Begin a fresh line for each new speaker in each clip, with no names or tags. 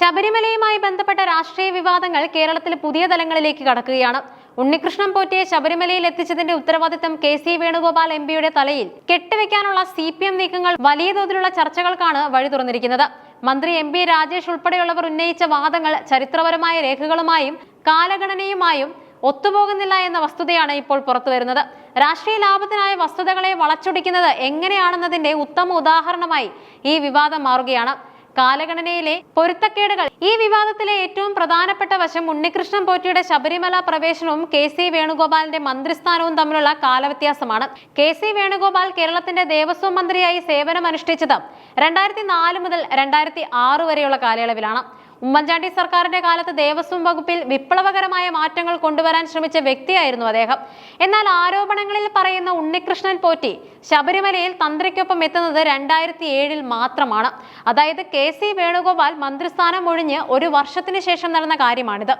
ശബരിമലയുമായി ബന്ധപ്പെട്ട രാഷ്ട്രീയ വിവാദങ്ങൾ കേരളത്തിൽ പുതിയ തലങ്ങളിലേക്ക് കടക്കുകയാണ്. ഉണ്ണികൃഷ്ണൻ പോറ്റിയെ ശബരിമലയിൽ എത്തിച്ചതിന്റെ ഉത്തരവാദിത്തം കെ.സി. വേണുഗോപാൽ എം.പിയുടെ തലയിൽ കെട്ടിവെക്കാനുള്ള CPM നീക്കങ്ങൾ വലിയ തോതിലുള്ള ചർച്ചകൾക്കാണ് വഴി തുറന്നിരിക്കുന്നത്. മന്ത്രി M.P. രാജേഷ് ഉൾപ്പെടെയുള്ളവർ ഉന്നയിച്ച വാദങ്ങൾ ചരിത്രപരമായ രേഖകളുമായും കാലഗണനയുമായും ഒത്തുപോകുന്നില്ല എന്ന വസ്തുതയാണ് ഇപ്പോൾ പുറത്തുവരുന്നത്. രാഷ്ട്രീയ ലാഭത്തിനായ വസ്തുതകളെ വളച്ചൊടിക്കുന്നത് എങ്ങനെയാണെന്നതിന്റെ ഉത്തമ ഉദാഹരണമായി ഈ വിവാദം മാറുകയാണ്. കാലഗണനയിലെ പൊരുത്തക്കേടുകൾ. ഈ വിവാദത്തിലെ ഏറ്റവും പ്രധാനപ്പെട്ട വശം ഉണ്ണികൃഷ്ണൻ പോറ്റിയുടെ ശബരിമല പ്രവേശനവും കെ.സി. വേണുഗോപാലിന്റെ മന്ത്രിസ്ഥാനവും തമ്മിലുള്ള കാലവ്യത്യാസമാണ്. കെ.സി. വേണുഗോപാൽ കേരളത്തിന്റെ ദേവസ്വം മന്ത്രിയായി സേവനമനുഷ്ഠിച്ചത് 2004 മുതൽ 2006 വരെയുള്ള കാലയളവിലാണ്. ഉമ്മൻചാണ്ടി സർക്കാരിന്റെ കാലത്ത് ദേവസ്വം വകുപ്പിൽ വിപ്ലവകരമായ മാറ്റങ്ങൾ കൊണ്ടുവരാൻ ശ്രമിച്ച വ്യക്തിയായിരുന്നു അദ്ദേഹം. എന്നാൽ ആരോപണങ്ങളിൽ പറയുന്ന ഉണ്ണികൃഷ്ണൻ പോറ്റി ശബരിമലയിൽ തന്ത്രിക്കൊപ്പം എത്തുന്നത് 2007 മാത്രമാണ്. അതായത് കെ.സി. വേണുഗോപാൽ മന്ത്രിസ്ഥാനം ഒഴിഞ്ഞ് ഒരു വർഷത്തിന് ശേഷം നടന്ന കാര്യമാണിത്.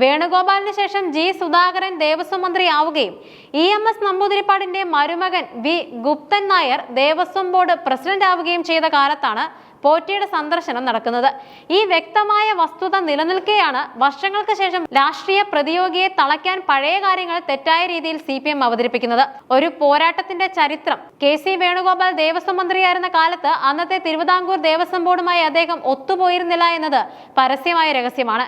വേണുഗോപാലിന് ശേഷം G. സുധാകരൻ ദേവസ്വം മന്ത്രിയാവുകയും EMS നമ്പൂതിരിപ്പാടിന്റെ മരുമകൻ V. Guptan Nair Devaswom board president ആവുകയും ചെയ്ത കാലത്താണ് പോറ്റിയുടെ സന്ദർശനം നടക്കുന്നത്. ഈ വ്യക്തമായ വസ്തുത നിലനിൽക്കെയാണ് വർഷങ്ങൾക്ക് ശേഷം രാഷ്ട്രീയ പ്രതിയോഗിയെ തളയ്ക്കാൻ പഴയ കാര്യങ്ങൾ തെറ്റായ രീതിയിൽ CPM അവതരിപ്പിക്കുന്നത്. ഒരു പോരാട്ടത്തിന്റെ ചരിത്രം. കെ.സി. വേണുഗോപാൽ ദേവസ്വം മന്ത്രിയായിരുന്ന കാലത്ത് അന്നത്തെ തിരുവിതാംകൂർ ദേവസ്വം ബോർഡുമായി അദ്ദേഹം ഒത്തുപോയിരുന്നില്ല എന്നത് പരസ്യമായ രഹസ്യമാണ്.